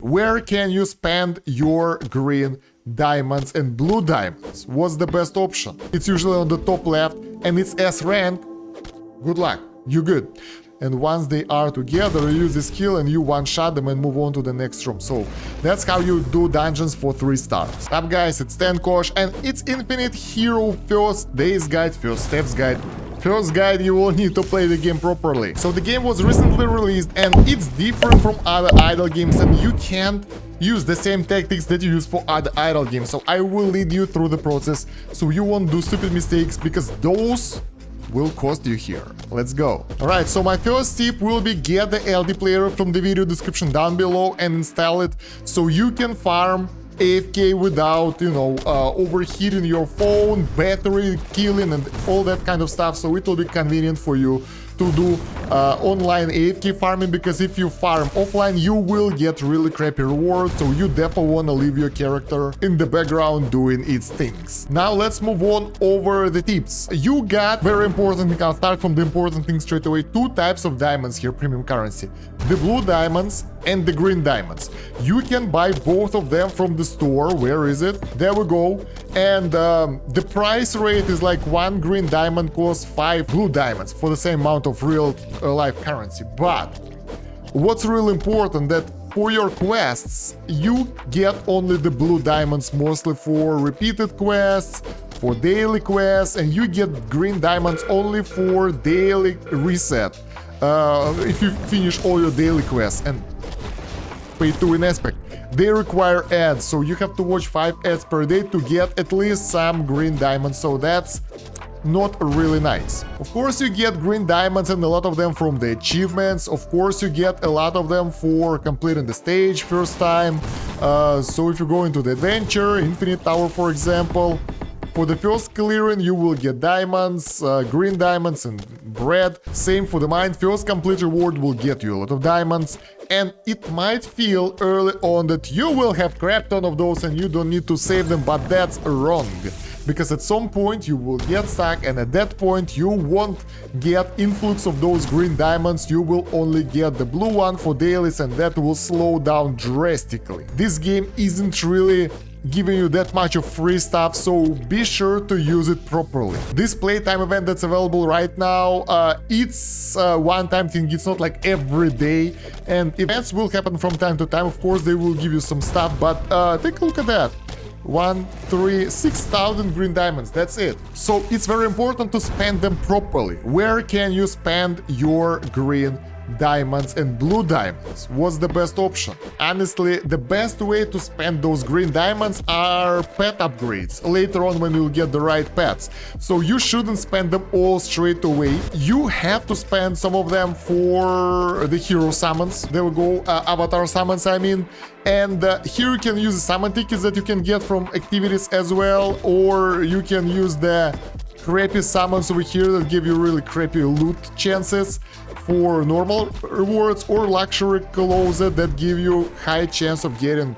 Where can you spend your green diamonds and blue diamonds? What's the best option? It's usually on the top left and it's S rank. Good luck, you good. And once they are together, you use the skill and you one-shot them and move on to the next room. So that's how you do dungeons for 3 stars. Up guys, it's 10 Kosh and it's Infinite Hero First Days Guide, First Steps Guide. First guide, you will need to play the game properly. So the game was recently released and it's different from other idle games and you can't use the same tactics that you use for other idle games. So I will lead you through the process so you won't do stupid mistakes because those will cost you here. Let's go. Alright, so my first tip will be get the LD player from the video description down below and install it so you can farm AFK without, overheating your phone, battery killing and all that kind of stuff. So it will be convenient for you to do online AFK farming, because if you farm offline you will get really crappy rewards, so you definitely want to leave your character in the background doing its things. Now let's move on over the tips. You got very important, I'll start from the important things straight away. 2 types of diamonds here, premium currency: the blue diamonds and the green diamonds. You can buy both of them from the store. Where is it? There we go. And the price rate is like 1 green diamond costs 5 blue diamonds for the same amount of real life currency. But what's really important that for your quests you get only the blue diamonds, mostly for repeated quests, for daily quests, and you get green diamonds only for daily reset if you finish all your daily quests. And pay to win aspect, they require ads, so you have to watch 5 ads per day to get at least some green diamonds, so that's not really nice. Of course you get green diamonds and a lot of them from the achievements. Of course you get a lot of them for completing the stage first time. So if you go into the adventure, Infinite Tower for example, for the first clearing you will get diamonds, green diamonds and bread. Same for the mine, first complete reward will get you a lot of diamonds. And it might feel early on that you will have crap ton of those and you don't need to save them, but that's wrong. Because at some point you will get stuck and at that point you won't get influx of those green diamonds, you will only get the blue one for dailies and that will slow down drastically. This game isn't really giving you that much of free stuff, so be sure to use it properly. This playtime event that's available right now, it's a one-time thing, it's not like every day, and events will happen from time to time. Of course they will give you some stuff, but take a look at that. 6,000 green diamonds, that's it. So it's very important to spend them properly. Where can you spend your green diamonds and blue diamonds? What's the best option? Honestly, the best way to spend those green diamonds are pet upgrades later on when you'll get the right pets. So you shouldn't spend them all straight away. You have to spend some of them for the hero summons. There we go, avatar summons I mean. And here you can use the summon tickets that you can get from activities as well, or you can use the crappy summons over here that give you really crappy loot chances for normal rewards, or luxury closet that give you high chance of getting,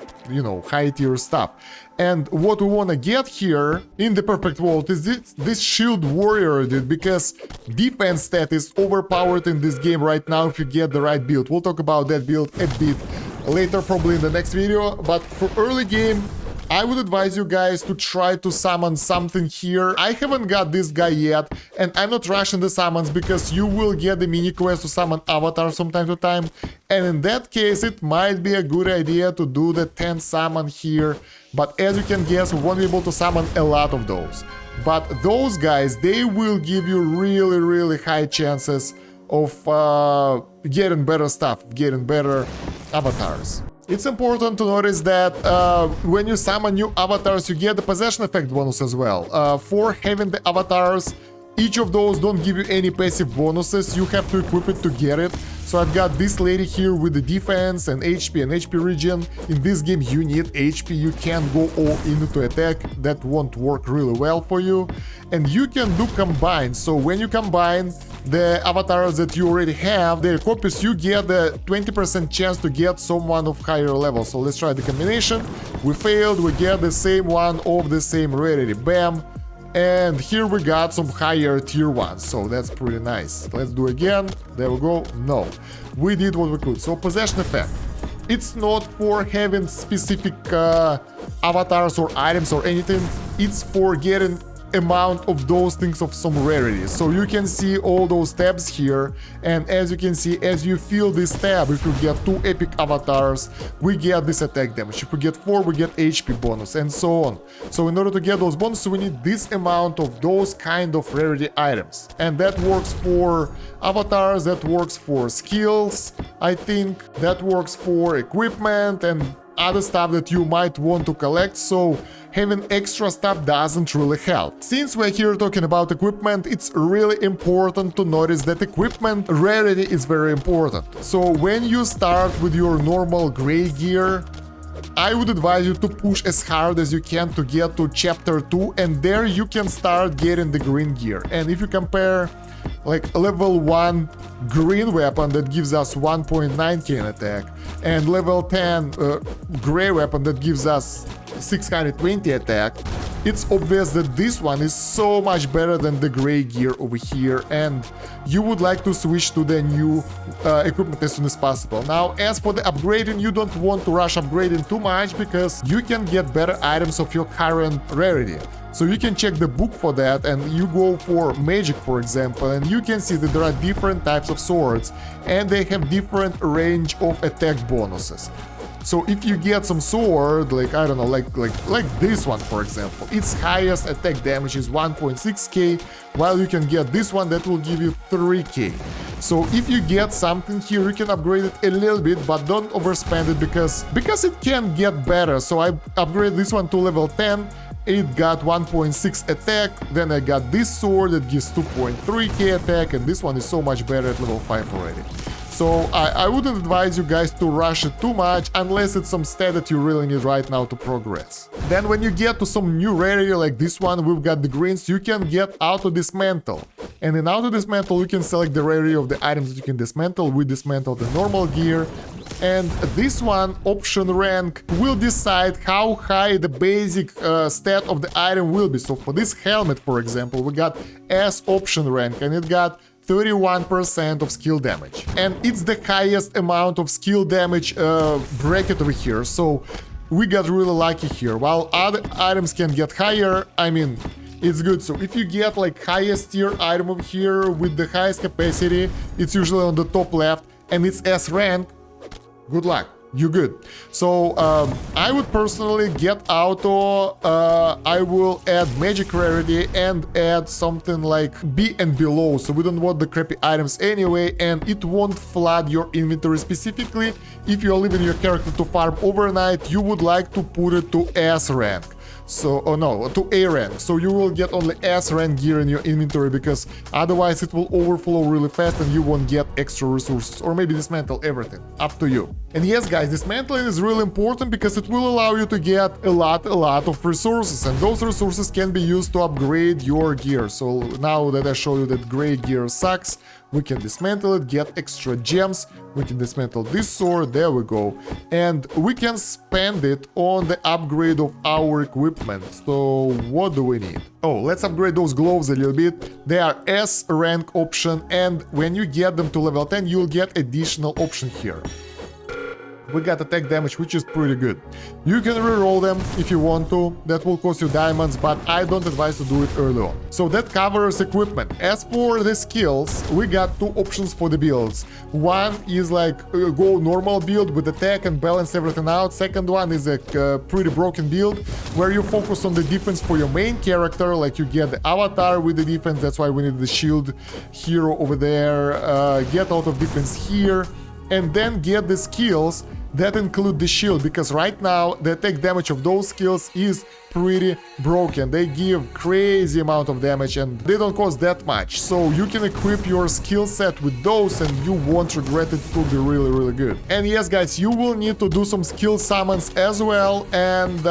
high tier stuff. And what we want to get here in the perfect world is this shield warrior dude, because defense stat is overpowered in this game right now if you get the right build. We'll talk about that build a bit later, probably in the next video, but for early game I would advise you guys to try to summon something here. I haven't got this guy yet, and I'm not rushing the summons because you will get the mini quest to summon avatars from time to time, and in that case it might be a good idea to do the 10 summon here, but as you can guess we won't be able to summon a lot of those. But those guys, they will give you really high chances of getting better stuff, getting better avatars. It's important to notice that when you summon new avatars, you get the possession effect bonus as well. For having the avatars, each of those don't give you any passive bonuses, you have to equip it to get it. So I've got this lady here with the defense and HP regen. In this game you need HP, you can't go all into attack, that won't work really well for you. And you can do combine, so when you combine the avatars that you already have, their copies, you get a 20% chance to get someone of higher level. So let's try the combination. We failed, we get the same one of the same rarity, bam. And here we got some higher tier ones, so that's pretty nice. Let's do again, there we go, no. We did what we could. So possession effect. It's not for having specific avatars or items or anything. It's for getting amount of those things of some rarity. So you can see all those tabs here, and as you can see, as you fill this tab, if you get 2 epic avatars, we get this attack damage. If we get 4, we get HP bonus, and so on. So in order to get those bonuses, we need this amount of those kind of rarity items, and that works for avatars, that works for skills, I think that works for equipment and other stuff that you might want to collect. So having extra stuff doesn't really help. Since we're here talking about equipment, it's really important to notice that equipment rarity is very important. So when you start with your normal gray gear, I would advise you to push as hard as you can to get to chapter 2, and there you can start getting the green gear. And if you compare like level 1 green weapon that gives us 1.9k in attack, and level 10 gray weapon that gives us 620 attack, it's obvious that this one is so much better than the gray gear over here, and you would like to switch to the new equipment as soon as possible. Now, as for the upgrading, you don't want to rush upgrading too much because you can get better items of your current rarity. So you can check the book for that, and you go for magic, for example, and you can see that there are different types of swords and they have different range of attack bonuses. So if you get some sword, like, I don't know, like this one, for example, its highest attack damage is 1.6k, while you can get this one that will give you 3k. So if you get something here, you can upgrade it a little bit, but don't overspend it because it can get better. So I upgraded this one to level 10. It got 1.6 attack, then I got this sword that gives 2.3k attack, and this one is so much better at level 5 already. So I wouldn't advise you guys to rush it too much unless it's some stat that you really need right now to progress. Then when you get to some new rarity like this one, we've got the greens, you can get auto dismantle. And in auto dismantle you can select the rarity of the items that you can dismantle. We dismantle the normal gear. And this one, option rank, will decide how high the basic stat of the item will be. So for this helmet, for example, we got S option rank, and it got 31% of skill damage. And it's the highest amount of skill damage bracket over here. So we got really lucky here. While other items can get higher, I mean, it's good. So if you get like highest tier item over here with the highest capacity, it's usually on the top left, and it's S rank, good luck, you're good. So I would personally get auto, I will add magic rarity and add something like B and below, so we don't want the crappy items anyway, and it won't flood your inventory. Specifically, if you're leaving your character to farm overnight, you would like to put it to S rank. So, oh no, to A rank. So you will get only S rank gear in your inventory, because otherwise it will overflow really fast and you won't get extra resources. Or maybe dismantle everything, up to you. And yes guys, dismantling is really important because it will allow you to get a lot of resources, and those resources can be used to upgrade your gear. So now that I show you that gray gear sucks, we can dismantle it, get extra gems, we can dismantle this sword, there we go, and we can spend it on the upgrade of our equipment. So what do we need? Oh, let's upgrade those gloves a little bit. They are S rank option, and when you get them to level 10, you'll get additional option here. We got attack damage, which is pretty good. You can reroll them if you want to, that will cost you diamonds, but I don't advise to do it early on. So that covers equipment. As for the skills, we got two options for the builds. One is like go normal build with attack and balance everything out. Second one is a pretty broken build where you focus on the defense for your main character, like you get the avatar with the defense, that's why we need the shield hero over there, get out of defense here, and then get the skills that include the shield, because right now the attack damage of those skills is pretty broken. They give crazy amount of damage and they don't cost that much. So you can equip your skill set with those and you won't regret it. It will be really good. And yes guys, you will need to do some skill summons as well, and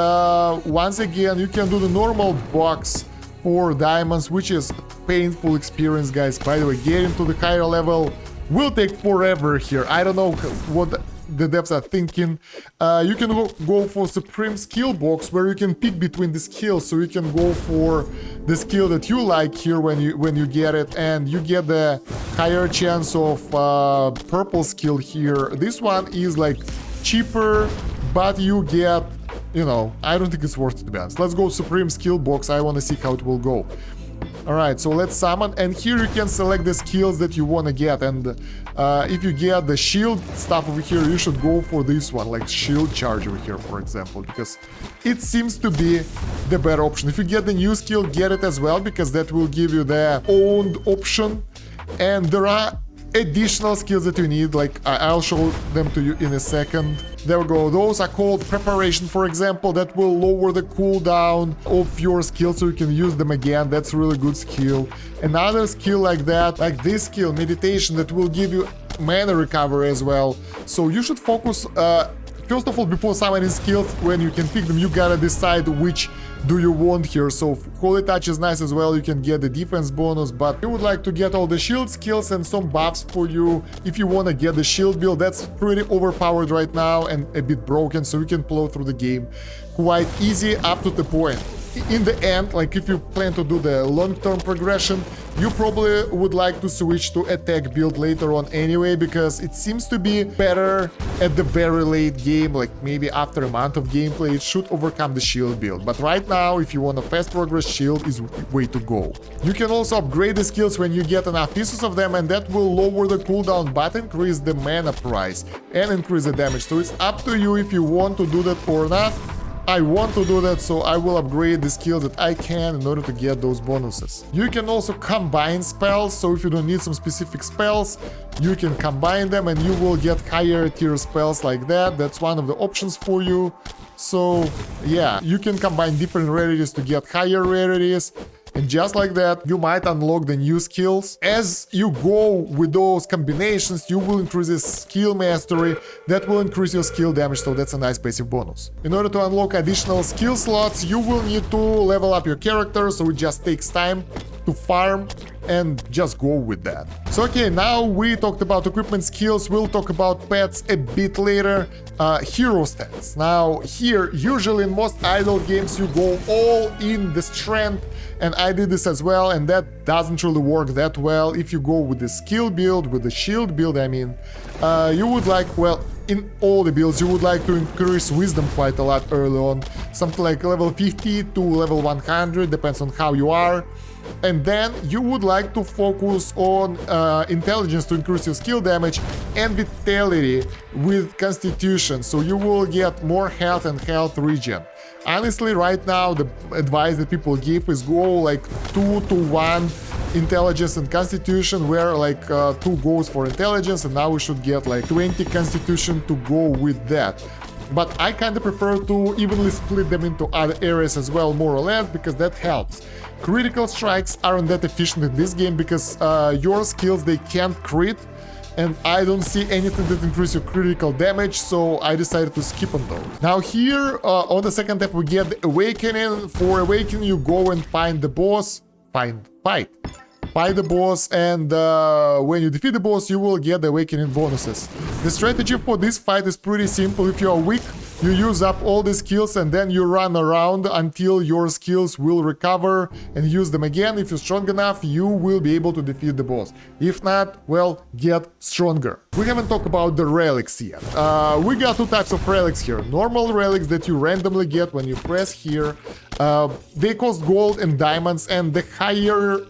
once again you can do the normal box for diamonds, which is painful experience guys. By the way, getting to the higher level will take forever here. I don't know what the devs are thinking. You can go for supreme skill box where you can pick between the skills, so you can go for the skill that you like here when you get it, and you get the higher chance of purple skill here. This one is like cheaper, but you get, you know, I don't think it's worth it, to be honest. Let's go Supreme Skill Box. I want to see how it will go. Alright, so let's summon, and here you can select the skills that you want to get, and if you get the shield stuff over here, you should go for this one, like shield charge over here, for example, because it seems to be the better option. If you get the new skill, get it as well, because that will give you the owned option, and there are additional skills that you need, like I'll show them to you in a second. There we go. Those are called preparation, for example. That will lower the cooldown of your skill so you can use them again. That's a really good skill. Another skill like that, like this skill, meditation, that will give you mana recovery as well. So you should focus, first of all, before summoning skills, when you can pick them, you gotta decide which do you want here. So Holy Touch is nice as well, you can get the defense bonus, but you would like to get all the shield skills and some buffs for you. If you want to get the shield build, that's pretty overpowered right now and a bit broken, so you can plow through the game quite easy up to the point. In the end, like if you plan to do the long-term progression, you probably would like to switch to attack build later on anyway, because it seems to be better at the very late game, like maybe after a month of gameplay, it should overcome the shield build. But right now, if you want a fast progress, shield is way to go. You can also upgrade the skills when you get enough pieces of them, and that will lower the cooldown but increase the mana price and increase the damage. So it's up to you if you want to do that or not. I want to do that, so I will upgrade the skills that I can in order to get those bonuses. You can also combine spells, so if you don't need some specific spells, you can combine them and you will get higher tier spells like that. That's one of the options for you. So yeah, you can combine different rarities to get higher rarities. And just like that, you might unlock the new skills. As you go with those combinations, you will increase your skill mastery. That will increase your skill damage, so that's a nice passive bonus. In order to unlock additional skill slots, you will need to level up your character, so it just takes time to farm and just go with that. So okay, now we talked about equipment skills, we'll talk about pets a bit later. Hero stats. Now here, usually in most idle games, you go all in the strength, and I did this as well, and that doesn't really work that well. If you go with the skill build, with the shield build, I mean, you would like, well, in all the builds, you would like to increase wisdom quite a lot early on, something like level 50 to level 100, depends on how you are. And then you would like to focus on intelligence to increase your skill damage, and vitality with constitution, so you will get more health and health regen. Honestly, right now the advice that people give is go like 2 to 1 intelligence and constitution, where like 2 goes for intelligence, and now we should get like 20 constitution to go with that. But I kind of prefer to evenly split them into other areas as well, more or less, because that helps. Critical strikes aren't that efficient in this game because your skills, they can't crit, and I don't see anything that increases your critical damage, so I decided to skip on those. Now here, on the second step, we get the Awakening. For Awakening, you go and find the boss, fight the boss, and when you defeat the boss, you will get the Awakening bonuses. The strategy for this fight is pretty simple. If you are weak, you use up all the skills and then you run around until your skills will recover and use them again. If you're strong enough, you will be able to defeat the boss. If not, well, get stronger. We haven't talked about the relics yet. We got 2 types of relics here. Normal relics that you randomly get when you press here. They cost gold and diamonds, and the higher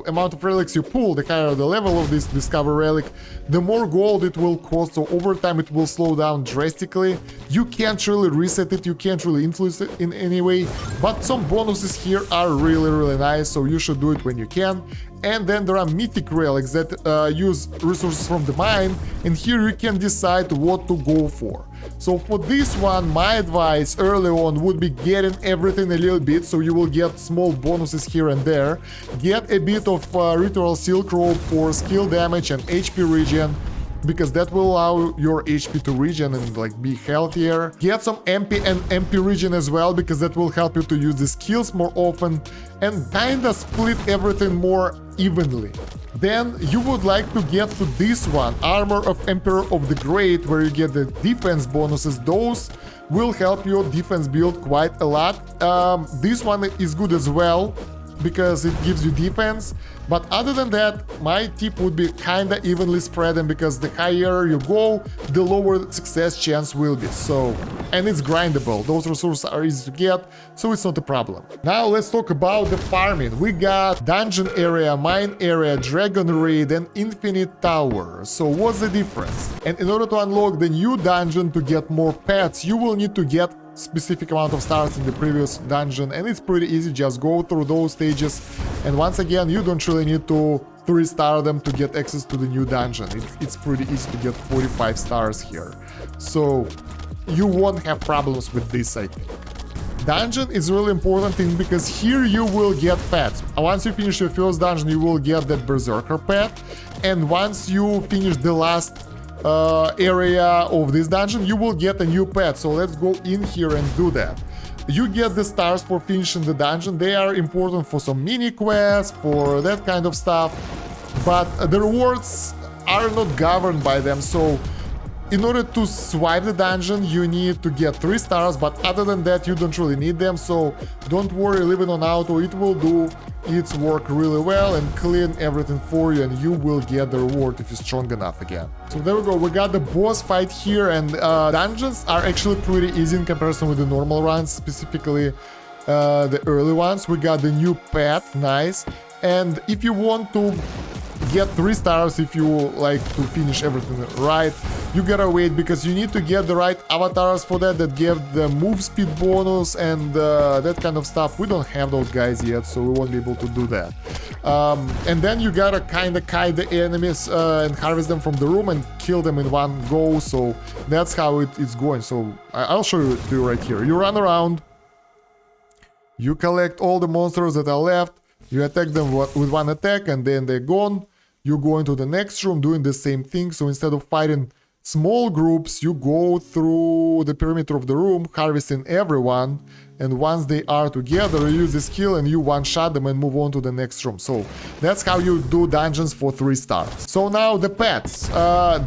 amount of relics you pull, the higher the level of this discover relic, the more gold it will cost, so over time it will slow down drastically. You can't really reset it, you can't really influence it in any way, but some bonuses here are really nice, so you should do it when you can. And then there are mythic relics that use resources from the mine, and here you can decide what to go for. So for this one, my advice early on would be getting everything a little bit, so you will get small bonuses here and there. Get a bit of Ritual Silk Robe for skill damage and HP regen, because that will allow your HP to regen and like be healthier. Get some MP and MP regen as well, because that will help you to use the skills more often, and kinda split everything more evenly. Then you would like to get to this one, Armor of Emperor of the Great, where you get the defense bonuses. Those will help your defense build quite a lot. This one is good as well, because it gives you defense. But other than that, my tip would be kinda evenly spread them, because the higher you go, the lower the success chance will be. So, and it's grindable. Those resources are easy to get, so it's not a problem. Now let's talk about the farming. We got dungeon area, mine area, dragon raid, and infinite tower. So what's the difference? And in order to unlock the new dungeon to get more pets, you will need to get specific amount of stars in the previous dungeon, and it's pretty easy. Just go through those stages, and once again, you don't really need to 3-star them to get access to the new dungeon. It's pretty easy to get 45 stars here, so you won't have problems with this, I think. Dungeon is really important thing, because here you will get pets. Once you finish your first dungeon, you will get that berserker pet, and once you finish the last area of this dungeon, you will get a new pet. So let's go in here and do that. You get the stars for finishing the dungeon. They are important for some mini quests, for that kind of stuff, but the rewards are not governed by them. So in order to swipe the dungeon, you need to get 3 stars, but other than that, you don't really need them. So don't worry, leave it on auto. It will do its work really well and clean everything for you, and you will get the reward if you're strong enough again. So there we go, we got the boss fight here, and dungeons are actually pretty easy in comparison with the normal runs, specifically the early ones. We got the new pet, nice. And if you want to get 3 stars, if you like to finish everything right, you gotta wait, because you need to get the right avatars for that give the move speed bonus and that kind of stuff. We don't have those guys yet, so we won't be able to do that. And then you gotta kinda kite the enemies and harvest them from the room and kill them in one go. So that's how it's going. So I'll show you to you right here. You run around, you collect all the monsters that are left, you attack them with one attack, and then they're gone. You go into the next room doing the same thing. So instead of fighting small groups, you go through the perimeter of the room, harvesting everyone, and once they are together, you use the skill and you one-shot them and move on to the next room. So that's how you do dungeons for 3 stars. So now the pets.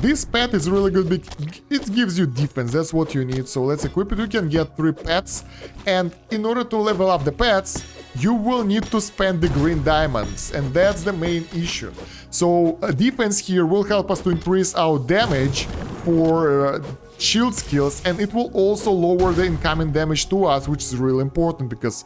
This pet is really good because it gives you defense, that's what you need. So let's equip it. You can get 3 pets, and in order to level up the pets, you will need to spend the green diamonds, and that's the main issue. So defense here will help us to increase our damage for shield skills, and it will also lower the incoming damage to us, which is really important because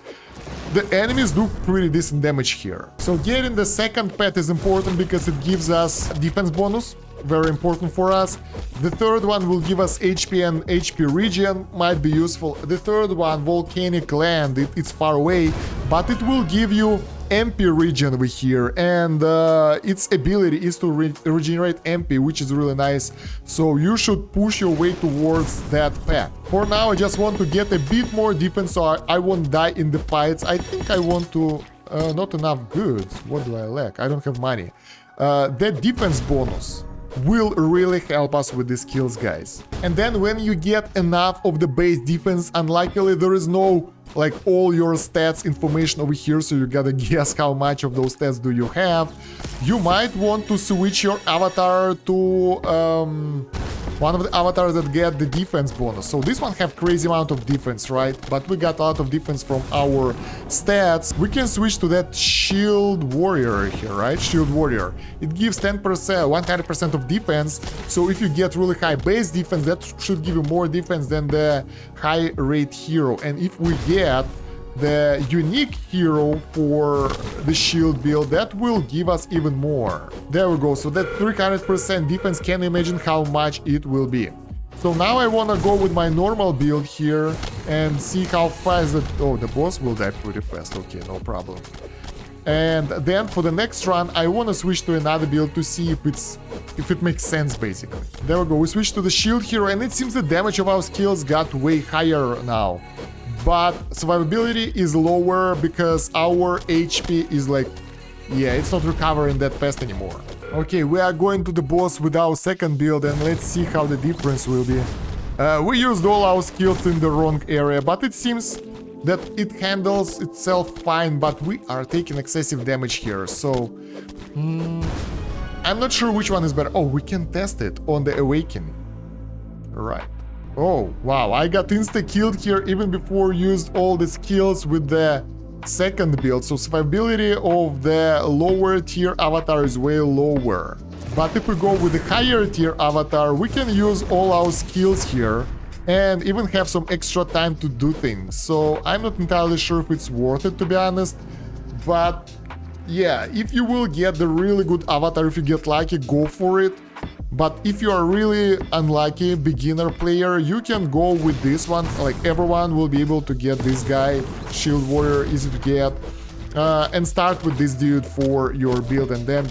the enemies do pretty decent damage here. So getting the second pet is important because it gives us defense bonus, very important for us. The third one will give us HP and HP regen, might be useful. The third one, volcanic land, it's far away, but it will give you MP regen over here, and its ability is to regenerate MP, which is really nice. So you should push your way towards that path. For now, I just want to get a bit more defense so I won't die in the fights. I think I want to... not enough goods. What do I lack? I don't have money. That defense bonus will really help us with the skills, guys. And then when you get enough of the base defense, unluckily there is no like all your stats information over here, so you gotta guess how much of those stats do you have. You might want to switch your avatar to one of the avatars that get the defense bonus. So this one have crazy amount of defense, right? But we got a lot of defense from our stats. We can switch to that shield warrior here, right? Shield warrior. It gives 10%, 100% of defense. So if you get really high base defense, that should give you more defense than the high rate hero. And if we get the unique hero for the shield build, that will give us even more. There we go. So that 300% defense, can you imagine how much it will be? So now I want to go with my normal build here and see how fast that... Oh, the boss will die pretty fast. Okay, no problem. And then for the next run, I want to switch to another build to see if it makes sense, basically. There we go. We switched to the shield hero, and it seems the damage of our skills got way higher now. But survivability is lower because our HP is like, yeah, it's not recovering that fast anymore. Okay, we are going to the boss with our second build, and let's see how the difference will be. We used all our skills in the wrong area, but it seems that it handles itself fine, but we are taking excessive damage here, so... I'm not sure which one is better. Oh, we can test it on the Awakening. Right. Oh, wow, I got insta-killed here even before used all the skills with the second build, so survivability of the lower tier avatar is way lower. But if we go with the higher tier avatar, we can use all our skills here and even have some extra time to do things. So I'm not entirely sure if it's worth it, to be honest, but yeah, if you will get the really good avatar, if you get lucky, go for it. But if you are really unlucky beginner player, you can go with this one. Like, everyone will be able to get this guy, Shield Warrior, easy to get, and start with this dude for your build, and then,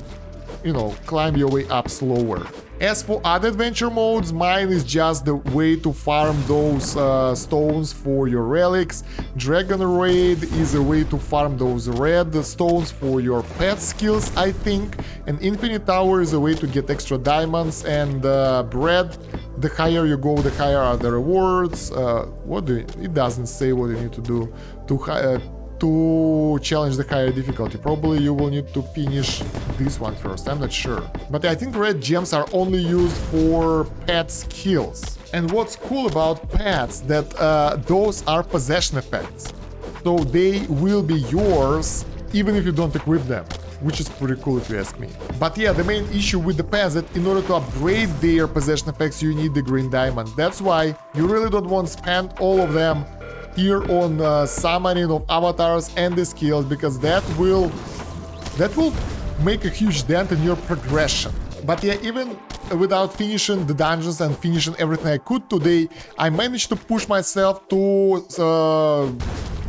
you know, climb your way up slower. As for other adventure modes, mine is just the way to farm those stones for your relics. Dragon Raid is a way to farm those red stones for your pet skills, I think. And Infinite Tower is a way to get extra diamonds and bread. The higher you go, the higher are the rewards. It doesn't say what you need to do to challenge the higher difficulty. Probably you will need to finish this one first, I'm not sure. But I think red gems are only used for pet skills. And what's cool about pets, that those are possession effects. So they will be yours even if you don't equip them, which is pretty cool if you ask me. But yeah, the main issue with the pets is that in order to upgrade their possession effects, you need the green diamonds. That's why you really don't want to spend all of them here on summoning of avatars and the skills, because that will make a huge dent in your progression. But yeah, even without finishing the dungeons and finishing everything I could today, I managed to push myself to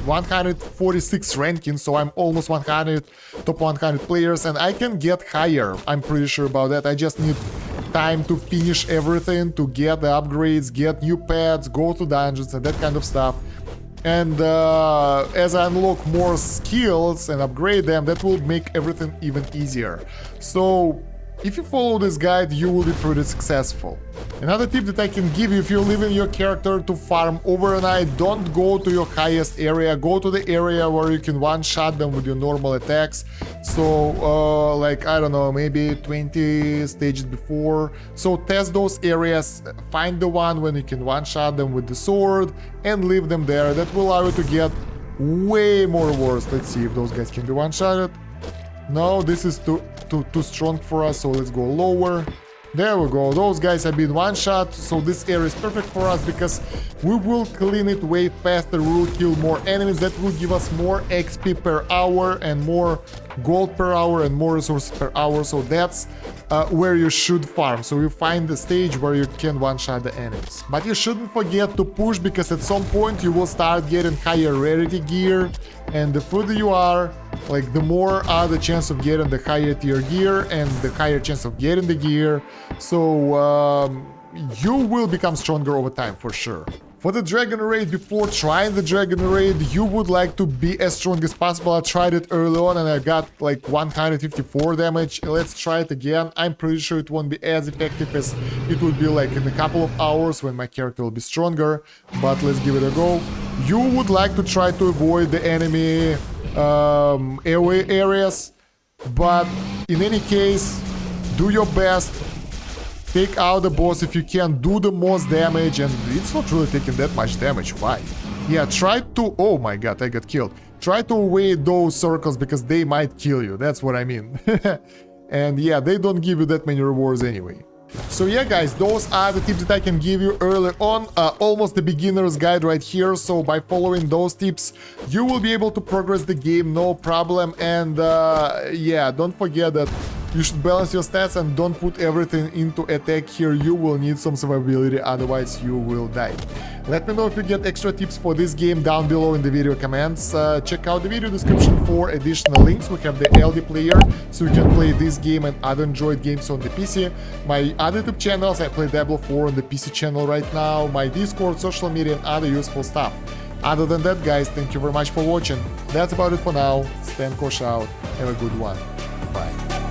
146 ranking, so I'm almost 100, top 100 players, and I can get higher. I'm pretty sure about that. I just need time to finish everything, to get the upgrades, get new pets, go to dungeons and that kind of stuff. And as I unlock more skills and upgrade them, that will make everything even easier. So if you follow this guide, you will be pretty successful. Another tip that I can give you, if you're leaving your character to farm overnight, don't go to your highest area, go to the area where you can one-shot them with your normal attacks. So like, I don't know, maybe 20 stages before. So test those areas, find the one when you can one-shot them with the sword and leave them there. That will allow you to get way more rewards. Let's see if those guys can be one-shotted. No, this is too strong for us, so let's go lower. There we go, those guys have been one shot, so this area is perfect for us because we will clean it way faster, we will kill more enemies, that will give us more XP per hour and more gold per hour and more resources per hour, so that's where you should farm. So you find the stage where you can one-shot the enemies. But you shouldn't forget to push, because at some point you will start getting higher rarity gear, and the further you are, like, the more are the chance of getting the higher tier gear and the higher chance of getting the gear. So you will become stronger over time for sure. For the Dragon Raid, before trying the Dragon Raid, you would like to be as strong as possible. I tried it early on and I got like 154 damage. Let's try it again. I'm pretty sure it won't be as effective as it would be like in a couple of hours when my character will be stronger. But let's give it a go. You would like to try to avoid the enemy airway areas, but in any case, do your best. Take out the boss if you can, do the most damage, and it's not really taking that much damage, why? Yeah, try to... oh my god, I got killed. Try to avoid those circles because they might kill you, that's what I mean. And yeah, they don't give you that many rewards anyway. So yeah guys, those are the tips that I can give you early on, almost the beginner's guide right here. So by following those tips, you will be able to progress the game, no problem. And yeah, don't forget that you should balance your stats and don't put everything into attack here. You will need some survivability, otherwise you will die. Let me know if you get extra tips for this game down below in the video comments. Check out the video description for additional links. We have the LD player, so you can play this game and other Android games on the PC. My other YouTube channels, I play Diablo 4 on the PC channel right now, my Discord, social media and other useful stuff. Other than that guys, thank you very much for watching. That's about it for now. Stan Kosh out. Have a good one. Bye.